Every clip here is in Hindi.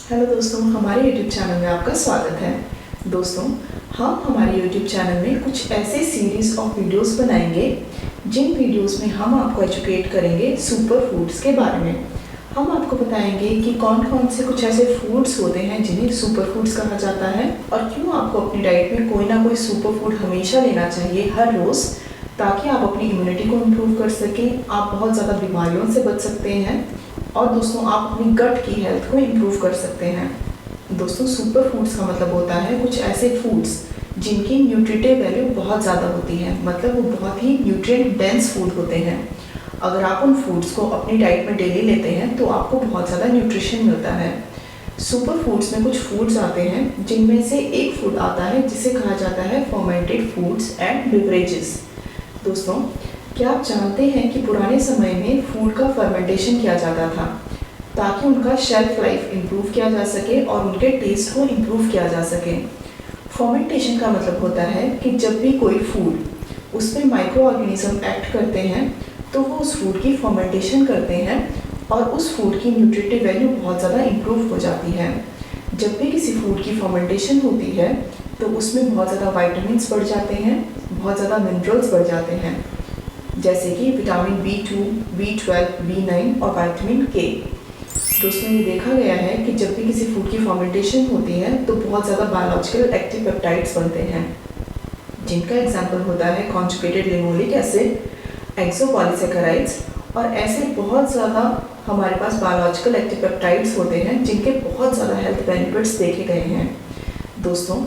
हेलो दोस्तों, हमारे YouTube चैनल में आपका स्वागत है। दोस्तों, हम हमारे YouTube चैनल में कुछ ऐसे सीरीज़ ऑफ वीडियोस बनाएंगे जिन वीडियोस में हम आपको एजुकेट करेंगे सुपर फूड्स के बारे में। हम आपको बताएंगे कि कौन कौन से कुछ ऐसे फूड्स होते हैं जिन्हें सुपर फूड्स कहा जाता है और क्यों आपको अपनी डाइट में कोई ना कोई सुपर फूड हमेशा लेना चाहिए हर रोज़, ताकि आप अपनी इम्यूनिटी को इम्प्रूव कर सकें, आप बहुत ज़्यादा बीमारियों से बच सकते हैं और दोस्तों आप अपनी गट की हेल्थ को इम्प्रूव कर सकते हैं। दोस्तों, सुपर फूड्स का मतलब होता है कुछ ऐसे फूड्स जिनकी न्यूट्रिटिव वैल्यू बहुत ज़्यादा होती है, मतलब वो बहुत ही न्यूट्रिएंट डेंस फूड होते हैं। अगर आप उन फूड्स को अपनी डाइट में डेली लेते हैं तो आपको बहुत ज़्यादा न्यूट्रिशन मिलता है। सुपर फूड्स में कुछ फूड्स आते हैं जिनमें से एक फूड आता है जिसे कहा जाता है फर्मेंटेड फूड्स एंड बेवरेजेस। दोस्तों, क्या आप जानते हैं कि पुराने समय में फूड का फर्मेंटेशन किया जाता था ताकि उनका शेल्फ लाइफ इम्प्रूव किया जा सके और उनके टेस्ट को इम्प्रूव किया जा सके। फर्मेंटेशन का मतलब होता है कि जब भी कोई फूड उसमें माइक्रो ऑर्गेनिज्म एक्ट करते हैं तो वो उस फूड की फर्मेंटेशन करते हैं और उस फूड की न्यूट्रिटिव वैल्यू बहुत ज़्यादा इम्प्रूव हो जाती है। जब भी किसी फूड की फर्मेंटेशन होती है तो उसमें बहुत ज़्यादा वाइटामिन्स बढ़ जाते हैं, बहुत ज़्यादा मिनरल्स बढ़ जाते हैं, जैसे कि विटामिन B2, B12, B9 और विटामिन K। दोस्तों, ये देखा गया है कि जब भी किसी फूड की फर्मेंटेशन होती है तो बहुत ज़्यादा बायोलॉजिकल एक्टिव पेप्टाइड्स बनते हैं, जिनका एग्जाम्पल होता है कॉन्जुगेटेड लिनोलिक एसिड, एक्सोपॉलीसेकेराइड्स और ऐसे बहुत ज़्यादा हमारे पास बायोलॉजिकल एक्टिव पेप्टाइड्स होते हैं जिनके बहुत ज़्यादा हेल्थ बेनिफिट्स देखे गए हैं। दोस्तों,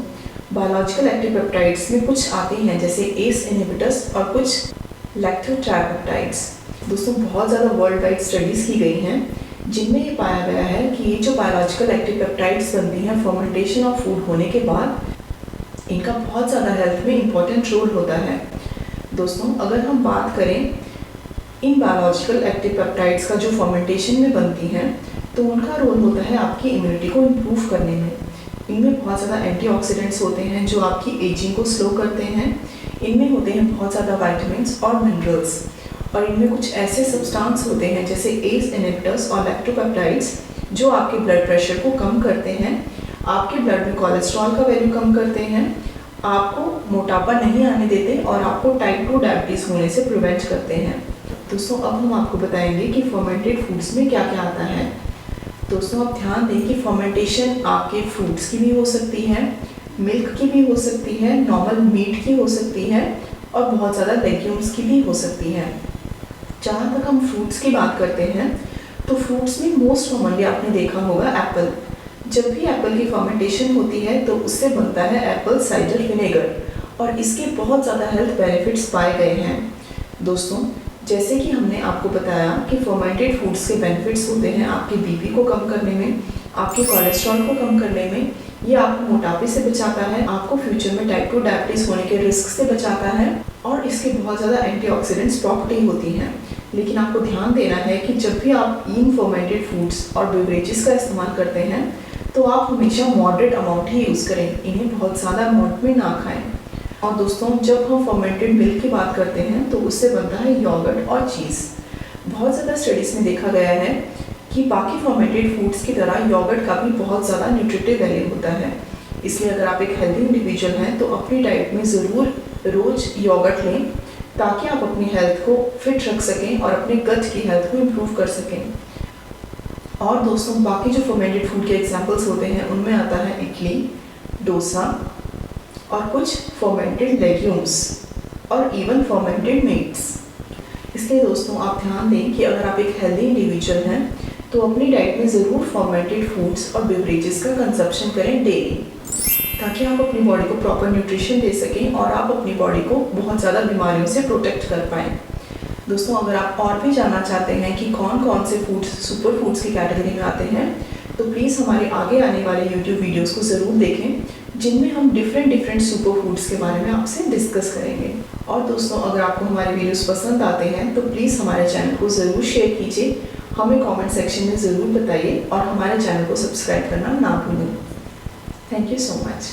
बायोलॉजिकल एक्टिव पेप्टाइड्स में कुछ आते हैं जैसे एस इनहिबिटर्स और कुछ लैक्टोट्राइपेप्टाइड्स। दोस्तों, बहुत ज़्यादा वर्ल्ड वाइड स्टडीज़ की गई हैं जिनमें ये पाया गया है कि ये जो बायोलॉजिकल एक्टिव पेप्टाइड्स बनती हैं फर्मेंटेशन ऑफ फूड होने के बाद, इनका बहुत ज़्यादा हेल्थ में इम्पॉर्टेंट रोल होता है। दोस्तों, अगर हम बात करें इन बायोलॉजिकल एक्टिव पेप्टाइड्स का जो फर्मेंटेशन में बनती हैं तो उनका रोल होता है आपकी इम्यूनिटी को इम्प्रूव करने में। इनमें बहुत ज़्यादा एंटीऑक्सीडेंट्स होते हैं जो आपकी एजिंग को स्लो करते हैं। इनमें होते हैं बहुत ज़्यादा विटामिन्स और मिनरल्स और इनमें कुछ ऐसे सब्सटेंस होते हैं जैसे एस इनहिबिटर्स और लैक्टोपेप्टाइड्स जो आपके ब्लड प्रेशर को कम करते हैं, आपके ब्लड में कोलेस्ट्रॉल का वैल्यू कम करते हैं, आपको मोटापा नहीं आने देते और आपको टाइप 2 डायबिटीज़ होने से प्रिवेंट करते हैं। दोस्तों, अब हम आपको बताएंगे कि फर्मेंटेड फूड्स में क्या क्या आता है। दोस्तों, आप ध्यान दें कि फर्मेंटेशन आपके फ्रूट्स की भी हो सकती है, मिल्क की भी हो सकती है, नॉर्मल मीट की हो सकती है और बहुत ज़्यादा लेग्यूम्स की भी हो सकती है। जहाँ तक हम फ्रूट्स की बात करते हैं तो फ्रूट्स में मोस्ट कॉमनली आपने देखा होगा एप्पल। जब भी एप्पल की फर्मेंटेशन होती है तो उससे बनता है एप्पल साइडर विनेगर और इसके बहुत ज़्यादा हेल्थ बेनिफिट्स पाए गए हैं। दोस्तों, जैसे कि हमने आपको बताया कि फर्मेंटेड फूड्स के बेनिफिट्स होते हैं आपके बीपी को कम करने में, आपके कोलेस्ट्रॉल को कम करने में, ये आपको मोटापे से बचाता है, आपको फ्यूचर में टाइप 2 डायबिटीज़ होने के रिस्क से बचाता है और इसके बहुत ज़्यादा एंटीऑक्सीडेंट्स प्रॉपर्टी होती हैं। लेकिन आपको ध्यान देना है कि जब भी आप इन फर्मेंटेड फूड्स और बेवरेजेस का इस्तेमाल करते हैं तो आप हमेशा मॉडरेट अमाउंट ही यूज़ करें, इन्हें बहुत ज़्यादा अमाउंट में ना खाएँ। और दोस्तों, जब हम फर्मेंटेड मिल्क की बात करते हैं तो उससे बनता है योगर्ट और चीज़। बहुत ज़्यादा स्टडीज़ में देखा गया है कि बाकी फर्मेंटेड फूड्स की तरह योगर्ट का भी बहुत ज़्यादा न्यूट्रिटिव वैल्यू होता है। इसलिए अगर आप एक हेल्दी इंडिविजुअल हैं तो अपनी डाइट में ज़रूर रोज़ योगर्ट लें ताकि आप अपनी हेल्थ को फिट रख सकें और अपने गट की हेल्थ को इम्प्रूव कर सकें। और दोस्तों, बाकी जो फर्मेंटेड फूड के एग्जाम्पल्स होते हैं उनमें आता है इडली, डोसा और कुछ फर्मेंटेड लेग्यूम्स और इवन फर्मेंटेड मीट्स। इसलिए दोस्तों, आप ध्यान दें कि अगर आप एक हेल्दी इंडिविजुअल हैं तो अपनी डाइट में ज़रूर फर्मेंटेड फूड्स और बेवरेजेस का कंजप्शन करें डेली, ताकि आप अपनी बॉडी को प्रॉपर न्यूट्रिशन दे सकें और आप अपनी बॉडी को बहुत ज़्यादा बीमारियों से प्रोटेक्ट कर पाएँ। दोस्तों, अगर आप और भी जानना चाहते हैं कि कौन कौन से फूड्स सुपर फूड्स की कैटेगरी में आते हैं तो प्लीज़ हमारे आगे आने वाले YouTube वीडियोज़ को ज़रूर देखें जिनमें हम डिफरेंट सुपर फूड्स के बारे में आपसे डिस्कस करेंगे। और दोस्तों, अगर आपको हमारे वीडियोस पसंद आते हैं तो प्लीज़ हमारे चैनल को ज़रूर शेयर कीजिए, हमें कमेंट सेक्शन में ज़रूर बताइए और हमारे चैनल को सब्सक्राइब करना ना भूलें। Thank you so much.